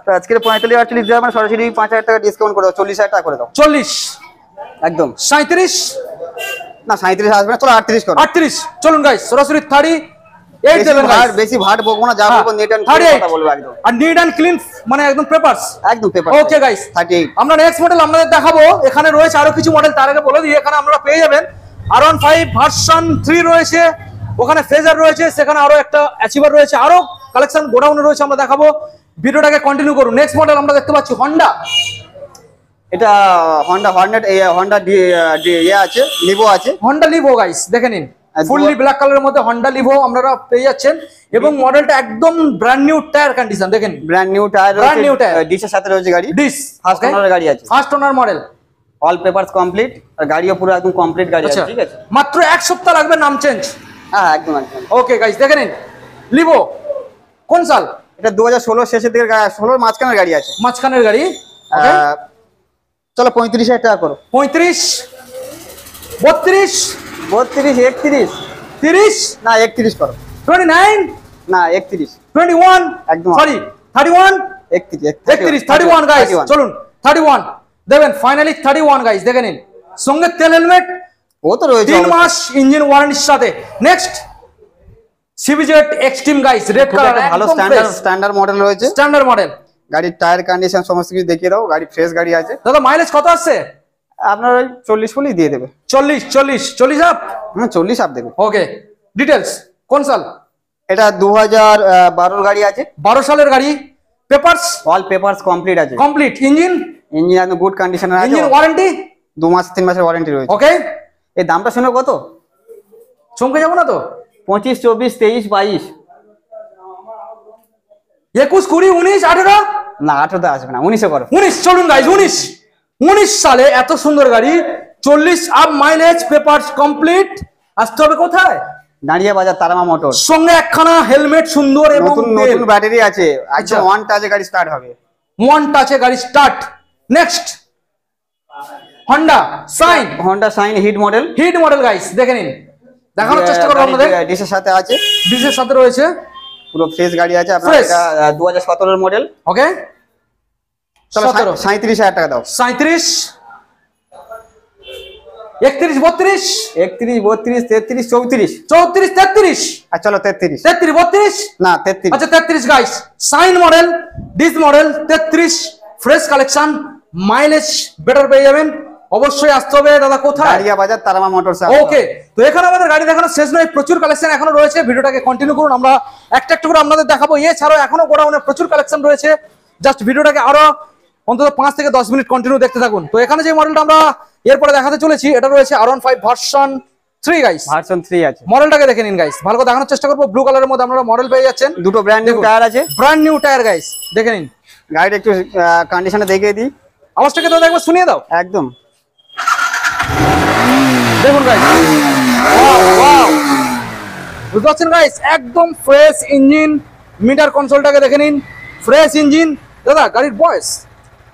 S1: তো আজকে 45 48 দেওয়া মানে সরাসরি 5,000 টাকা ডিসকাউন্ট করে দাও, 40,000 টাকা করে দাও।
S2: 40
S1: একদম।
S2: 37
S1: না 37 আসবে না, চলো 38 করো।
S2: 38 চলুন গাইস, সরাসরি 38 দেবেন গাইস।
S1: বেশি ভাট বকবো না, যা বলবো নেট এন্ড
S2: 38
S1: কথা বলবো একদম।
S2: আর নিট এন্ড ক্লিন, মানে একদম পেপারস।
S1: একদম পেপার।
S2: Okay guys
S1: 38।
S2: আমরা নেক্সট মডেল আপনাদের দেখাবো। এখানে রয়েছে আরো কিছু মডেল, তার আগে বলে দিই এখানে আপনারা পেয়ে যাবেন R15 ভার্সন 3 রয়েছে, ওখানে ফেজার রয়েছে, সেখানে আরো একটা অ্যাচিভার রয়েছে, আরো কালেকশন গোডাউনে রয়েছে, আমরা দেখাবো। ভিডিওটাকে কন্টিনিউ করুন। নেক্সট মডেল আমরা দেখতে পাচ্ছি হন্ডা।
S1: এটা হন্ডা হর্নেট, হন্ডা আছে, লিভো আছে।
S2: হন্ডা লিভো গাইস দেখে নিন, ফুললি ব্ল্যাক কালারের মধ্যে হন্ডা লিভো আপনারা পেয়ে যাচ্ছেন, এবং মডেলটা একদম ব্র্যান্ড নিউ টায়ার কন্ডিশন দেখেন।
S1: Brand new tyre
S2: Brand new
S1: রয়েছে,
S2: tire।
S1: ডিসের সাথে রয়েছে গাড়ি।
S2: ডিস
S1: ফার্স্ট ওনারের গাড়ি আছে,
S2: first owner model,
S1: all papers complete, আর গাড়িও পুরো একদম কমপ্লিট গাড়ি আছে।
S2: আচ্ছা
S1: ঠিক আছে,
S2: মাত্র 1 সপ্তাহ লাগবে নাম চেঞ্জ।
S1: হ্যাঁ একদম একদম।
S2: ওকে গাইস দেখে নিন লিভো কোন সাল?
S1: এটা 2016 শেষের দিকে, 16 মাঝখানের গাড়ি আছে।
S2: মাঝখানের গাড়ি
S1: চলো 35,000 টাকা করো।
S2: 35, 32,
S1: 32, 31,
S2: 30,
S1: না 31 করো।
S2: 29,
S1: না 31,
S2: 21,
S1: একদম
S2: সরি 31,
S1: 31,
S2: 31 গাইস, চলুন 31 দেবেন ফাইনালি। 31 গাইস দেখে নিন, সঙ্গে তেল হেলমেট,
S1: ও তো রয়েছে
S2: 3 মাস ইঞ্জিন ওয়ারেন্টির সাথে। Next CBZ Xtreme guys, red colour,
S1: ভালো স্ট্যান্ডার্ড মডেল রয়েছে,
S2: স্ট্যান্ডার্ড মডেল।
S1: গাড়ির টায়ার কন্ডিশন সমস্ত কিছু দেখিয়ে দাও, গাড়ি ফ্রেশ গাড়ি আছে।
S2: দাদা মাইলেজ কত আসছে?
S1: আপনার ওই 40 ফুলই দিয়ে দেবে।
S2: 40 আপ।
S1: 40 আপ দেবে।
S2: ওকে, ডিটেলস কোন সাল?
S1: এটা 2012 গাড়ি আছে,
S2: 12 সালের গাড়ি। পেপারস?
S1: অল পেপারস কমপ্লিট আছে,
S2: কমপ্লিট। ইঞ্জিন?
S1: ইঞ্জিন একদম গুড কন্ডিশনে আছে।
S2: Engine warranty?
S1: 2 মাস 3 মাসের ওয়ারেন্টি রয়েছে।
S2: ওকে,
S1: এই দামটা শুনে কত
S2: চমকে যাবো না তো?
S1: 25, 24, 23, 22,
S2: 21, 20, 19, 18?
S1: না 18 তে আসবে না, 19 করো।
S2: 19 চলুন গাইস, 19 সালে এত সুন্দর গাড়ি, 40 আপ মাইলেজ, পেপারস কমপ্লিট। আসতে হবে কোথায়?
S1: দাঁড়িয়ে বাজার তারামা মোটর।
S2: সঙ্গে একখানা হেলমেট সুন্দর এবং
S1: নতুন ব্যাটারি আছে, একদম ওয়ান টাচে গাড়ি স্টার্ট হবে।
S2: ওয়ান টাচে গাড়ি start. Next Honda Shine.
S1: Honda Shine hit model.
S2: Hit model guys দেখে নিন, দেখানোর চেষ্টা করব আপনাদের।
S1: ডিসের সাথে আছে,
S2: ডিসের সাথে রয়েছে,
S1: পুরো ফ্রেশ গাড়ি আছে আপনার। এটা 2017 এর মডেল।
S2: ওকে,
S1: চলো 37,000 টাকা দাও।
S2: 37, 31, 32,
S1: 31, 32, 33, 34,
S2: 34, 33।
S1: আর চলো 33,
S2: 33, 32,
S1: না 33।
S2: আচ্ছা 33 guys, Shine model, disc model, 33, fresh collection, mileage better পেয়ে যাবেন। অবশ্যই আসতে হবে দাদা কোথায়?
S1: দাঁড়িয়ে বাজার তারামা মোটরস।
S2: ওকে, তো এখানে আমাদের গাড়ি দেখানো শেষ নয়, প্রচুর কালেকশন এখনো রয়েছে। ভিডিওটাকে কন্টিনিউ করুন, আমরা একটা একটা করে আপনাদের দেখাবো। এছাড়াও এখনো গোডাউনে প্রচুর কালেকশন রয়েছে, জাস্ট ভিডিওটাকে আরো অন্তত 5 থেকে 10 মিনিট কন্টিনিউ দেখতে থাকুন। তো এখানে যে মডেলটা আমরা এরপরে দেখাতে চলেছি, এটা রয়েছে R15 ভার্সন 3 গাইস।
S1: ভার্সন 3 আছে।
S2: মডেলটাকে দেখে নিন গাইস, ভালো করে দেখানোর চেষ্টা করবো। ব্লু কালারের মধ্যে আপনারা মডেল পেয়ে যাচ্ছেন।
S1: দুটো ব্র্যান্ড নিউ টায়ার আছে,
S2: ব্র্যান্ড নিউ টায়ার গাইস দেখে নিন।
S1: গাড়িটা একটু কন্ডিশনে দেখিয়ে দিই।
S2: আওয়াজটাকে তো একবার শুনিয়ে দাও।
S1: একদম
S2: দেখুন গাইস, ওয়াও, বুঝতে পারছেন গাইস, একদম ফ্রেশ ইঞ্জিন। মিটার কনসোলটাকে দেখে নিন, ফ্রেশ ইঞ্জিন। দাদা গাড়ির বয়স?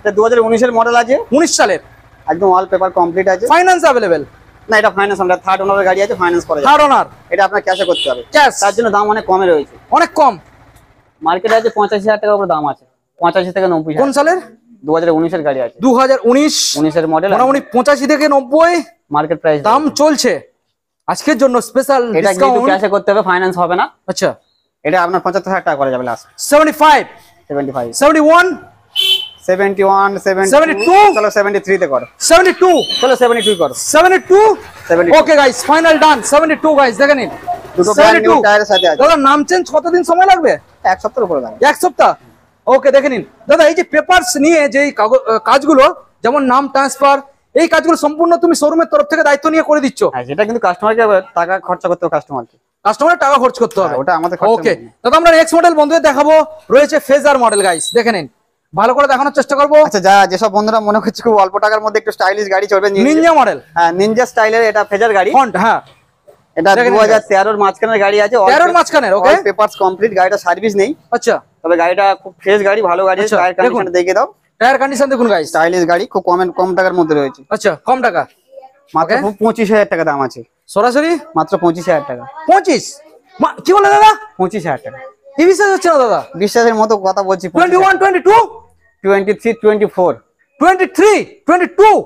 S1: এটা 2019 এর মডেল আছে,
S2: 19 সালের।
S1: একদম অল পেপার কমপ্লিট আছে।
S2: Finance available?
S1: না এটা ফাইন্যান্স, আমরা থার্ড ওনারের গাড়ি আছে, ফাইন্যান্স করা যাবে।
S2: থার্ড ওনার?
S1: এটা আপনার ক্যাশে করতে হবে।
S2: ক্যাশ?
S1: তার জন্য দাম অনেক কমে রয়েছে,
S2: অনেক কম।
S1: মার্কেটে আছে 85,000 টাকা উপরে দাম আছে, 85 থেকে 90,000।
S2: কোন সালের?
S1: 2019 এর গাড়ি আছে,
S2: 2019
S1: এর মডেল।
S2: মোটামুটি 85 থেকে 90
S1: মার্কেট প্রাইস
S2: দাম চলছে। আজকের জন্য স্পেশাল
S1: এটা কিন্তু
S2: ডিসকাউন্ট।
S1: ক্যাশে করতে হবে, ফাইন্যান্স হবে না।
S2: আচ্ছা,
S1: এটা আপনার 75,000 টাকা করা যাবে লাস্ট।
S2: 75,
S1: 75,
S2: 71,
S1: 71,
S2: 72,
S1: চলো 73 তে করো।
S2: 72,
S1: চলো 72 করো।
S2: 72।
S1: 72
S2: ওকে গাইস, ফাইনাল ডান। 72 গাইস দেখে নিন,
S1: দুটো ব্র্যান্ড নিউ
S2: 72
S1: টায়ারের সাথে আছে।
S2: দাদা নাম চেঞ্জ কতদিন সময় লাগবে?
S1: এক সপ্তাহের উপরে লাগবে।
S2: 1 সপ্তাহ। ওকে দেখে নিন দাদা, এই যে পেপারস নিয়ে যে কাজগুলো, যেমন নাম ট্রান্সফার, এই কাজগুলো সম্পূর্ণ তুমি শোরুমের তরফ থেকে দায়িত্ব নিয়ে করে দিচ্ছ?
S1: হ্যাঁ, যেটা কিন্তু কাস্টমারকে টাকা খরচা করতে হবে, কাস্টমারকে,
S2: কাস্টমারের টাকা খরচ করতে হবে।
S1: ওটা আমাদের খরচা
S2: ওকে
S1: নেই।
S2: দাদা, আমরা নেক্সট মডেল বন্ধুদের দেখাবো, রয়েছে ফেজার মডেল গাইস দেখে নিন, ভালো করে দেখানোর চেষ্টা করবো।
S1: আচ্ছা, যেসব বন্ধুরা মনে করছে খুব অল্প টাকার মধ্যে একটু স্টাইলিশ গাড়ি চলবে,
S2: নিনজা মডেল।
S1: হ্যাঁ, নিনজা স্টাইলের এটা ফেজার গাড়ি।
S2: ফন্ট, হ্যাঁ,
S1: এটা 2013 এর মাঝখানের গাড়ি আছে,
S2: 13 এর মাঝখানের। ওকে,
S1: পেপারস কমপ্লিট, গাড়িটা সার্ভিস নেই।
S2: আচ্ছা,
S1: তবে গাড়িটা খুব ফ্রেশ গাড়ি, ভালো গাড়ি,
S2: আচ্ছা,
S1: টায়ার কন্ডিশন দেখে দাও।
S2: টায়ার কন্ডিশন দেখুন গাইস,
S1: স্টাইলিশ গাড়ি, খুব কম টাকার মধ্যে রয়েছে।
S2: আচ্ছা, কম টাকা,
S1: মাত্র 25,000 টাকা দাম আছে,
S2: সরাসরি
S1: মাত্র 25,000 টাকা।
S2: 25? কি বলে দাদা?
S1: 25,000 টাকা।
S2: কি বিশ্বাস হচ্ছে না দাদা?
S1: বিশ্বাসের মতো কথা বলছি।
S2: 21, 22,
S1: 23, 24,
S2: 23, 22।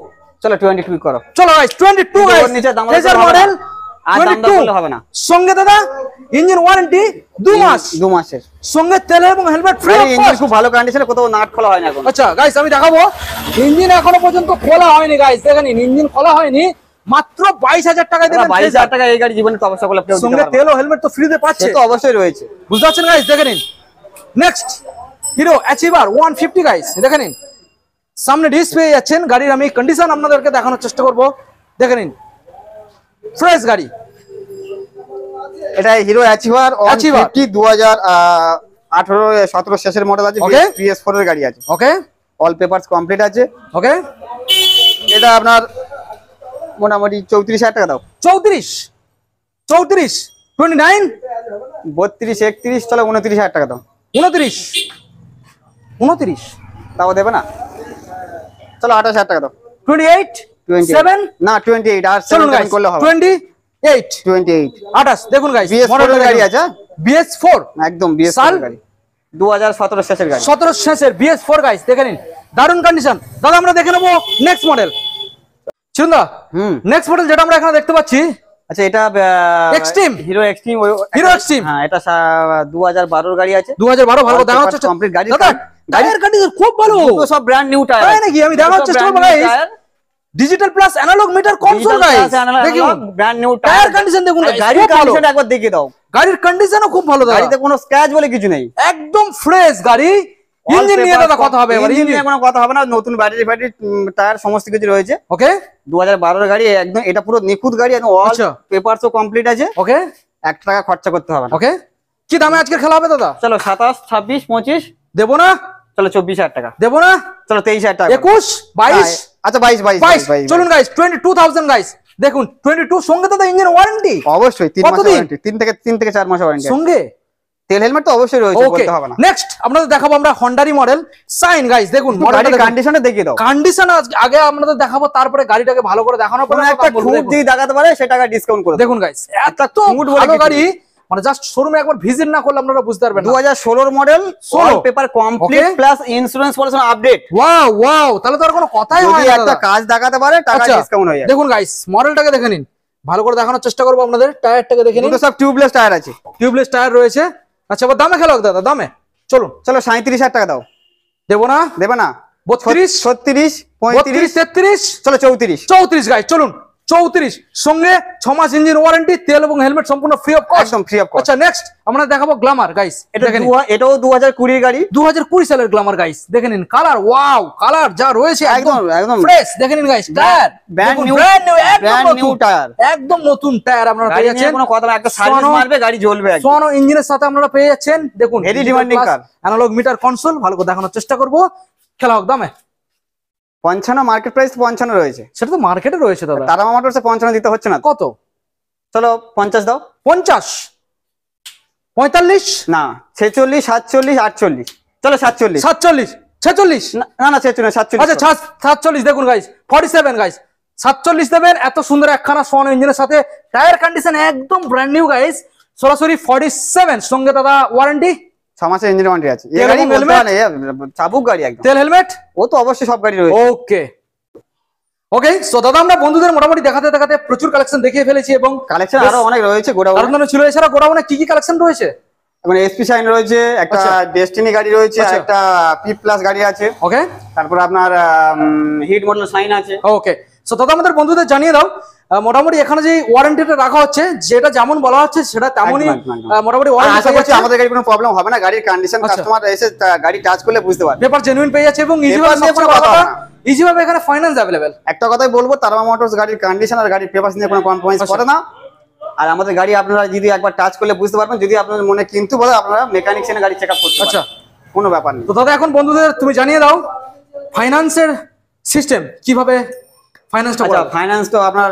S1: চলো 22 করো।
S2: চলো গাইস 22 গাইস,
S1: নিচে দাম
S2: ফেজার মডেল
S1: আর দাম দর করলে হবে না।
S2: সঙ্গে দাদা ইঞ্জিন ওয়ারেন্টি 2 মাস,
S1: 2 মাসের
S2: সঙ্গে তেল এবং হেলমেট ফ্রি।
S1: ইঞ্জিন খুব ভালো কন্ডিশনে, কোথাও নাট খোলা হয় না এখন।
S2: আচ্ছা গাইস, আমি দেখাবো। ইঞ্জিন এখনো পর্যন্ত খোলা হয়নি গাইস, দেখেন ইঞ্জিন খোলা হয়নি, মাত্র 22,000 টাকায় দেবেন।
S1: 22,000 টাকা এই গাড়ি জীবনে তো অবশ্যই বলে কেউ দিতে
S2: সঙ্গে
S1: পারবে
S2: তেল ও হেলমেট তো ফ্রিতে
S1: না।
S2: পাচ্ছে,
S1: সে তো অবশ্যই রয়েছে,
S2: বুঝতে পারছেন গাইস দেখে নিন। নেক্সট হিরো অ্যাচিভার 150 গাইস দেখে নিন, সামনে ডিস্ক পেয়ে যাচ্ছেন। গাড়ির আমি কন্ডিশন আপনাদেরকে দেখানোর চেষ্টা করব, দেখে নিন, ফ্রেশ গাড়ি।
S1: এটা হিরো অ্যাচিভার 150, 2018-17 শেষের মডেল আছে,
S2: Okay.
S1: PS4 এর গাড়ি আছে,
S2: ওকে,
S1: অল পেপারস কমপ্লিট আছে।
S2: ওকে,
S1: এটা আপনার মোটামুটি 34,000 টাকা দাও।
S2: 34, 34, 29,
S1: 32, 31, চলো 29,000 টাকা দাও।
S2: 29, 29,
S1: তাও দেবে না? চলো 28000 টাকা দাও।
S2: 28 7
S1: না 28 আর
S2: চলুন
S1: 7
S2: গাইস
S1: করলে হবে।
S2: 28
S1: 28
S2: 28 দেখুন গাইস
S1: BS4 এর গাড়ি আছে।
S2: BS4
S1: একদম BS4
S2: সাল?
S1: গাড়ি 2017 শেষের গাড়ি।
S2: 17 শেষের BS4 গাইস দেখে নিন, দারুন কন্ডিশন। দাদা আমরা দেখে নেবো নেক্সট মডেল। চিন্তা নেক্সট মডেল যেটা আমরা এখানে দেখতে পাচ্ছি,
S1: আচ্ছা এটা
S2: Xtreme
S1: Hero Xtreme
S2: Hero Xtreme.
S1: হ্যাঁ এটা 2012 গাড়ি আছে।
S2: 2012 ভালো দেখা হচ্ছে
S1: কমপ্লিট গাড়ি।
S2: দাদা টায়ার কন্ডিশন খুব ভালো,
S1: তো সব ব্র্যান্ড নিউ টায়ার।
S2: তাই নাকি? আমি দেখার চেষ্টা করব guys. Digital plus analogue meter console guys, দেখুন
S1: ব্র্যান্ড নিউ
S2: টায়ার কন্ডিশন দেখুন গাইস,
S1: গাড়ির কন্ডিশন একবার দেখিয়ে দাও।
S2: গাড়ির কন্ডিশনও খুব ভালো দাদা,
S1: গাড়িতে কোনো স্ক্র্যাচ বলে কিছু নেই,
S2: একদম ফ্রেশ গাড়ি। ইঞ্জিন নিয়ে দাদা কথা হবে এবার,
S1: ইঞ্জিন নিয়ে কোনো কথা হবে না। নতুন ব্যাটারি টায়ার সমস্ত কিছু রয়েছে।
S2: ওকে
S1: 2012 এর গাড়ি একদম, এটা পুরো নিখুঁত গাড়ি, একদম অল
S2: আচ্ছা।
S1: পেপারসও কমপ্লিট আছে।
S2: ওকে
S1: 1 টাকা খরচা করতে হবে না।
S2: ওকে কি দামে আজকে খেলা হবে দাদা?
S1: চলো 27 26 25
S2: দেবো না?
S1: চলো 24000 টাকা
S2: দেবো না?
S1: চলো 23000 টাকা
S2: 21 22
S1: আচ্ছা 22
S2: চলুন গাইস 22000 গাইস দেখুন 22 সঙ্গে দাদা ইঞ্জিন ওয়ারেন্টি
S1: অবশ্যই 3 মাস
S2: কতদিন?
S1: ওয়ারেন্টি, 3 থেকে 4 মাস ওয়ারেন্টি
S2: সঙ্গে।
S1: তেল হেলমেট তো অবশ্যই রয়েছে,
S2: ওকে
S1: বলতে হবে না।
S2: নেক্সট আপনাদের দেখাবো আমরা হন্ডারি মডেল সাইন গাইস, দেখুন
S1: গাড়ির কন্ডিশনটা দেখিয়ে দাও।
S2: কন্ডিশন আগে আপনাদের দেখাবো, তারপরে গাড়িটাকে ভালো করে দেখানোর পরে
S1: কোনো একটা খুঁত দিয়ে দেখাতে পারে সে টাকা ডিসকাউন্ট করে
S2: দেখুন গাইস এত
S1: খুঁত বলে
S2: ভালো
S1: কিছু
S2: গাড়ি, মানে জাস্ট শোরুমে একবার ভিজিট না করলে আপনারা বুঝতে পারবেন না।
S1: 2016 model,
S2: 16
S1: paper complete
S2: Okay.
S1: Plus insurance policy update.
S2: Wow wow, তাহলে তো আর কোনো কথাই হয়
S1: যদি
S2: না
S1: একটা
S2: দাদা।
S1: কাজ দেখাতে পারে টাকা
S2: আচ্ছা,
S1: ডিসকাউন্ট হয়ে যাবে।
S2: দেখুন গাইস মডেলটাকে দেখে নিন, ভালো করে দেখানোর চেষ্টা করবো আপনাদের। টায়ারটাকে দেখে নিন,
S1: দুটো সব টিউবলেস টায়ার আছে।
S2: টিউবলেস টায়ার রয়েছে। আচ্ছা এবার দামে খেলো দাদা, দামে চলুন।
S1: চলো 37000 টাকা দাও।
S2: দেবো না?
S1: দেবে না?
S2: 32
S1: 36 35
S2: 33
S1: চলো 34
S2: 34 গাইস চলুন 34 সঙ্গে 6 মাস ইঞ্জিন ওয়ারেন্টি, তেল এবং হেলমেট সম্পূর্ণ ফ্রি অফ কস্ট,
S1: একদম ফ্রি অফ কস্ট।
S2: আচ্ছা নেক্সট আমরা দেখাবো গ্ল্যামার গাইস,
S1: এটা
S2: দেখেন
S1: এটাও 2020 এর গাড়ি,
S2: 2020 সালের গ্ল্যামার গাইস দেখে নিন। কালার ওয়াও, কালার যা রয়েছে একদম
S1: একদম
S2: ফ্রেশ। দেখে নিন guys tyre
S1: brand new tyre,
S2: একদম নতুন টায়ার আপনারা
S1: গাড়ি
S2: পেয়ে
S1: নিয়ে
S2: যাচ্ছেন।
S1: কোনো কথা না, একটা সার্ভিস মারবে গাড়ি জ্বলবে একদম।
S2: সোনো ইঞ্জিনের সাথে আপনারা পেয়ে যাচ্ছেন। দেখুন
S1: Very demanding car।
S2: Analogue meter console, ভালো করে দেখানোর চেষ্টা করব। খেলা হোক দামে।
S1: 55 মার্কেট প্রাইস 55 রয়েছে,
S2: সেটা তো মার্কেটে রয়েছে দাদা।
S1: তারামা মোটরসে 55 দিতে হচ্ছে না।
S2: কত?
S1: চলো 50 দাও।
S2: 50 45
S1: না 46 47 48 চলো 47
S2: 47 46
S1: না না 46
S2: আচ্ছা 47 দেখুন গাইস 47 গাইস 47 দেবেন। এত সুন্দর একখানা সোনো ইঞ্জিনের সাথে টায়ার কন্ডিশন একদম ব্র্যান্ড নিউ গাইস। সরাসরি 47 সঙ্গে দাদা ওয়ারেন্টি,
S1: 6 মাসের ইঞ্জিন ওয়ারেন্টি আছে। এই
S2: তেল
S1: গাড়ি
S2: এবং
S1: বলতে
S2: helmet?
S1: হয় না, চাবুক গাড়ি একদম।
S2: তেল হেলমেট
S1: ও তো অবশ্যই সব গাড়ি রয়েছে।
S2: ওকে ওকে সো দাদা আমরা বন্ধুদের মোটামুটি দেখাতে দেখাতে প্রচুর কালেকশন দেখিয়ে ফেলেছি এবং
S1: কালেকশন আরো অনেক রয়েছে গোডাউনে।
S2: আরো ছিল। এছাড়া গোডাউনে কি কি কালেকশন রয়েছে?
S1: মানে এসপি শাইন রয়েছে, একটা
S2: আচ্ছা।
S1: ডেস্টিনি গাড়ি রয়েছে,
S2: আচ্ছা।
S1: একটা পি প্লাস গাড়ি আছে,
S2: ওকে
S1: তারপর আপনার হিট মডেল শাইন আছে।
S2: ওকে সো দাদা আমাদের বন্ধুদের জানিয়ে দাও মোটামুটি এখানে যে ওয়ারেন্টিটা রাখা হচ্ছে, যেটা যেমন বলা হচ্ছে সেটা তেমনই
S1: একদম, একদম।
S2: মোটামুটি
S1: আর আশা করছি
S2: ওয়ারেন্টি
S1: আমাদের গাড়ি কোনো প্রবলেম হবে না। গাড়ির কন্ডিশন
S2: আচ্ছা।
S1: কাস্টমার এসে গাড়ি টাচ করলে বুঝতে পারবে।
S2: পেপার জেনুইন পেয়ে যাচ্ছে এবং
S1: Paper নিয়ে কোনো কথা হবে না।
S2: ইজিভাবে এখানে ফাইন্যান্স অ্যাভেলেবেল।
S1: একটা কথাই বলবো, তারামা মোটরস গাড়ির কন্ডিশন আর গাড়ির পেপারস নিয়ে কোনো কম্প্রোমাইজ
S2: আচ্ছা।
S1: করে না। আর আমাদের গাড়ি আপনারা যদি একবার টাচ করলে বুঝতে পারবেন। যদি আপনাদের মনে কিন্তু বলে, আপনারা মেকানিক এনে গাড়ি চেক আপ করতে
S2: আচ্ছা।
S1: পারবেন, কোনো ব্যাপার নেই।
S2: তো দাদা এখন বন্ধুদের তুমি জানিয়ে দাও ফাইন্যান্সের সিস্টেম কিভাবে ফাইন্যান্সটা
S1: আচ্ছা
S2: করা।
S1: ফাইন্যান্স তো আপনার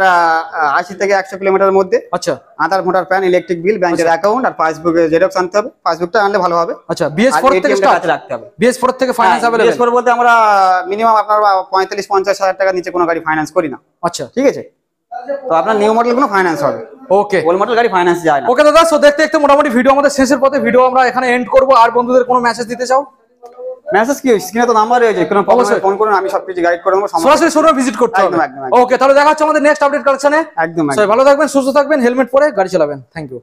S1: 80 থেকে 100 কিলোমিটারের মধ্যে।
S2: আচ্ছা
S1: আধার ভোটার প্যান, ইলেকট্রিক বিল, ব্যাংকের অ্যাকাউন্ট আর পাসবুকে জেরক্স আনতে হবে। পাসবুকটা আনলে ভালো হবে।
S2: আচ্ছা BS4 থেকে স্টার্ট
S1: রাখতে হবে।
S2: BS4 থেকে ফাইন্যান্স অ্যাভেলেবল।
S1: বিশেষ করে বলতে আমরা মিনিমাম আপনার 45-50 হাজার টাকার নিচে কোনো গাড়ি ফাইন্যান্স করি না।
S2: আচ্ছা
S1: ঠিক আছে, তো আপনার নিউ মডেল কোনো ফাইন্যান্স হবে,
S2: ওকে
S1: ওল্ড মডেল গাড়ি ফাইন্যান্স যায় না।
S2: ওকে দাদা সো দেখতে দেখতে মোটামুটি ভিডিও আমাদের শেষের পথে, ভিডিও আমরা এখানে এন্ড করব। আর বন্ধুদের কোনো মেসেজ দিতে চাও?
S1: মেসেজ কি স্ক্রিনে তো নাম্বার রয়েছে, কোনো
S2: অবশ্যই।
S1: ফোন করুন, আমি সবকিছু গাইড করে দেবো।
S2: সরাসরি শোরুমে ভিজিট করতে হবে।
S1: একদম, একদম, একদম।
S2: ওকে তাহলে দেখা হচ্ছে আমাদের নেক্সট আপডেট কালেকশনে।
S1: একদম
S2: সবাই ভালো থাকবেন, সুস্থ থাকবেন, হেলমেট পরে গাড়ি চালাবেন। Thank you.